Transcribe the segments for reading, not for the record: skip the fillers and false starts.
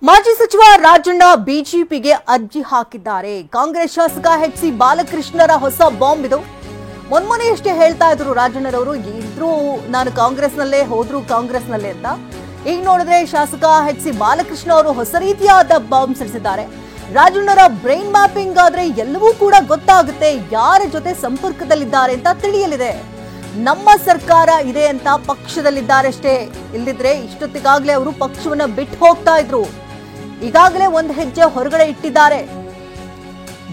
ಮಾಜಿ ಸಚಿವ ರಾಜಣ್ಣ ಬಿಜೆಪಿಗೆ ಅರ್ಜಿ ಹಾಕಿದ್ದಾರೆ. ಕಾಂಗ್ರೆಸ್ ಶಾಸಕ ಎಚ್.ಸಿ. ಬಾಲಕೃಷ್ಣರ ಹೊಸ ಬಾಂಬ್ ಇದು. ಮೊನ್ನೆಯಷ್ಟೇ ಹೇಳ್ತಾ ಇದ್ರು ರಾಜಣ್ಣರವರು, ಇದ್ರೂ ನಾನು ಕಾಂಗ್ರೆಸ್ನಲ್ಲೇ ಹೋದ್ರು ಕಾಂಗ್ರೆಸ್ನಲ್ಲೇ ಅಂತ. ಈಗ ನೋಡಿದ್ರೆ ಶಾಸಕ ಎಚ್.ಸಿ. ಬಾಲಕೃಷ್ಣ ಅವರು ಹೊಸ ರೀತಿಯಾದ ಬಾಂಬ್ ಸಿಡಿಸಿದ್ದಾರೆ. ರಾಜಣ್ಣರ ಬ್ರೈನ್ ಮ್ಯಾಪಿಂಗ್ ಆದ್ರೆ ಎಲ್ಲವೂ ಕೂಡ ಗೊತ್ತಾಗುತ್ತೆ, ಯಾರ ಜೊತೆ ಸಂಪರ್ಕದಲ್ಲಿದ್ದಾರೆ ಅಂತ ತಿಳಿಯಲಿದೆ. ನಮ್ಮ ಸರ್ಕಾರ ಇದೆ ಅಂತ ಪಕ್ಷದಲ್ಲಿದ್ದಾರಷ್ಟೇ, ಇಲ್ಲದಿದ್ರೆ ಇಷ್ಟೊತ್ತಿಗಾಗಲೇ ಅವರು ಪಕ್ಷವನ್ನ ಬಿಟ್ಟು ಹೋಗ್ತಾ ಇದ್ರು. ಈಗಾಗಲೇ ಒಂದು ಹೆಜ್ಜೆ ಹೊರಗಡೆ ಇಟ್ಟಿದ್ದಾರೆ,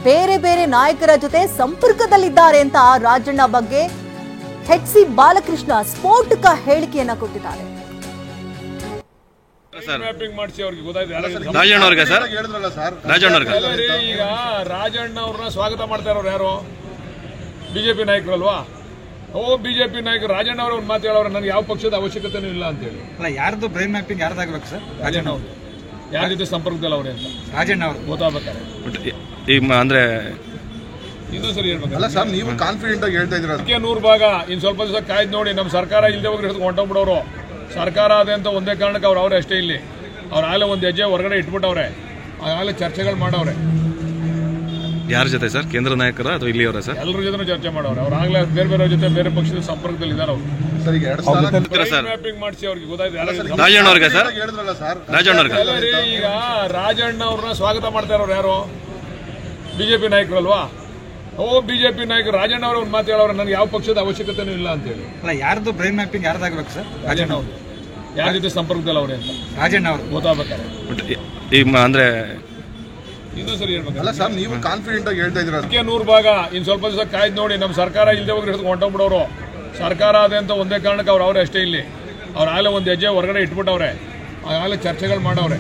ಬೇರೆ ಬೇರೆ ನಾಯಕರ ಜೊತೆ ಸಂಪರ್ಕದಲ್ಲಿದ್ದಾರೆ ಅಂತ ರಾಜಣ್ಣ ಬಗ್ಗೆ ಎಚ್.ಸಿ. ಬಾಲಕೃಷ್ಣ ಸ್ಫೋಟಕ ಹೇಳಿಕೆಯನ್ನ ಕೊಟ್ಟಿದ್ದಾರೆ. ಈಗ ರಾಜಣ್ಣ ಅವ್ರನ್ನ ಸ್ವಾಗತ ಮಾಡ್ತಾ ಇರೋರು ಯಾರು? ಬಿಜೆಪಿ ನಾಯಕರು ಅಲ್ವಾ? ಬಿಜೆಪಿ ನಾಯಕರು ರಾಜಣ್ಣ ಅವರು ಒಂದು ಮಾತು ಹೇಳೋರು, ನನಗೆ ಯಾವ ಪಕ್ಷದ ಅವಶ್ಯಕತೆನೂ ಇಲ್ಲ ಅಂತ ಹೇಳಿ. ಅಲ್ಲ, ಯಾರ್ದು ಬ್ರೈನ್ ಮ್ಯಾಪಿಂಗ್ ಯಾರ್ದಾಗಬೇಕು ಸರ್? ರಾಜಣ್ಣ ಅವರು ಯಾರ ಜೊತೆ ಸಂಪರ್ಕದಲ್ಲಿ ಅವ್ರೆ ಅಂತ ರಾಜಣ್ಣ ಅವರು ಗೊತ್ತಾಗ್ಬೇಕಾರೆ ಅಂದ್ರೆ ಇನ್ನೊಂದ್ಸರಿ ಹೇಳ್ಬೇಕು. ಅಲ್ಲ ಸರ್, ನೀವು ಕಾನ್ಫಿಡೆಂಟ್ ಆಗಿ ಹೇಳ್ತಾ ಇದ್ದೀರಾ. 100 ಭಾಗ ಇನ್ ಸ್ವಲ್ಪ ದಿವಸ ಕಾಯ್ದು ನೋಡಿ. ನಮ್ಮ ಸರ್ಕಾರ ಇಲ್ಲದೆ ಹೋಗಿ ಹೊಂಟೋಗ್ಬಿಡೋರು. ಸರ್ಕಾರ ಅದೇ ಅಂತ ಒಂದೇ ಕಾರಣಕ್ಕೆ ಅವರೇ ಅಷ್ಟೇ. ಇಲ್ಲಿ ಅವ್ರು ಆಗಲೇ ಒಂದು ಹೆಜ್ಜೆ ಹೊರಗಡೆ ಇಟ್ಬಿಟ್ಟವ್ರೆ, ಆಗಲೇ ಚರ್ಚೆಗಳು ಮಾಡವ್ರೆ. ಯಾರ ಜೊತೆ ಸರ್? ಕೇಂದ್ರ ನಾಯಕರ ಅಥವಾ ಇಲ್ಲಿಯವರ ಸರ್? ಎಲ್ಲರ ಜೊತೆ ಚರ್ಚೆ ಮಾಡವ್ರೆ. ಅವ್ರು ಆಗಲೇ ಬೇರೆ ಬೇರೆ ಜೊತೆ ಬೇರೆ ಪಕ್ಷದ ಸಂಪರ್ಕದಲ್ಲಿ ಇದ್ದಾರೆ. ಅವರು ಸರ್ ಈಗ ಮ್ಯಾಪಿಂಗ್ ಮಾಡಿಸಿ ಅವ್ರಿಗೆ ಗೊತ್ತಾಯ್ತು. ರಾಜಣ್ಣ ಅವ್ರಿಗೆ ಸರ್? ಹೇಳಿದ್ರಲ್ಲ ಸರ್, ರಾಜಣ್ಣ ಅವ್ರಿಗೆ ಈಗ ರಾಜಣ್ಣ ಅವ್ರನ್ನ ಸ್ವಾಗತ ಮಾಡ್ತಾ ಇರೋರು ಯಾರು? ಬಿಜೆಪಿ ನಾಯಕರು ಅಲ್ವಾ? ಬಿಜೆಪಿ ನಾಯಕರು ರಾಜಣ್ಣ ಅವರು ಒಂದು ಮಾತು ಹೇಳೋರು, ನನಗೆ ಯಾವ ಪಕ್ಷದ ಅವಶ್ಯಕತೆನೂ ಇಲ್ಲ ಅಂತ ಹೇಳಿ. ಅಲ್ಲ, ಯಾರ್ದು ಬ್ರೈನ್ ಮ್ಯಾಪಿಂಗ್ ಯಾರ್ದಾಗಬೇಕು ಸರ್? ರಾಜಣ್ಣ ಅವರು ಯಾರ ಜೊತೆ ಸಂಪರ್ಕದಲ್ಲಿ ಅವ್ರೆ ಅಂತ ರಾಜಣ್ಣ ಅವರು ಗೊತ್ತಾಗ್ಬೇಕಾರೆ ಅಂದ್ರೆ ಇನ್ನೊಂದ್ಸರಿ ಹೇಳ್ಬೇಕು. ಅಲ್ಲ ಸರ್, ನೀವು ಕಾನ್ಫಿಡೆಂಟ್ ಆಗಿ ಹೇಳ್ತಾ ಇದ್ದೀರಾ. 100 ಭಾಗ ಇನ್ ಸ್ವಲ್ಪ ದಿವಸ ಕಾಯ್ದು ನೋಡಿ. ನಮ್ಮ ಸರ್ಕಾರ ಇಲ್ಲದೆ ಹೋಗಿ ಹೊಂಟೋಗ್ಬಿಡೋರು. ಸರ್ಕಾರ ಅದೇ ಅಂತ ಒಂದೇ ಕಾರಣಕ್ಕೆ ಅವರೇ ಅಷ್ಟೇ. ಇಲ್ಲಿ ಅವ್ರು ಆಗಲೇ ಒಂದು ಹೆಜ್ಜೆ ಹೊರಗಡೆ ಇಟ್ಬಿಟ್ಟವ್ರೆ, ಆಗಲೇ ಚರ್ಚೆಗಳು ಮಾಡವ್ರೆ.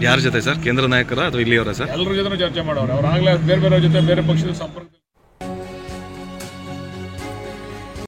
ಯಾರ ಜೊತೆ ಸರ್? ಕೇಂದ್ರ ನಾಯಕರ ಅಥವಾ ಇಲ್ಲಿಯವರ ಸರ್? ಎಲ್ಲರ ಜೊತೆ ಚರ್ಚೆ ಮಾಡವ್ರೆ. ಅವ್ರು ಆಗಲೇ ಬೇರೆ ಬೇರೆ ಜೊತೆ ಬೇರೆ ಪಕ್ಷದ ಸಂಪರ್ಕ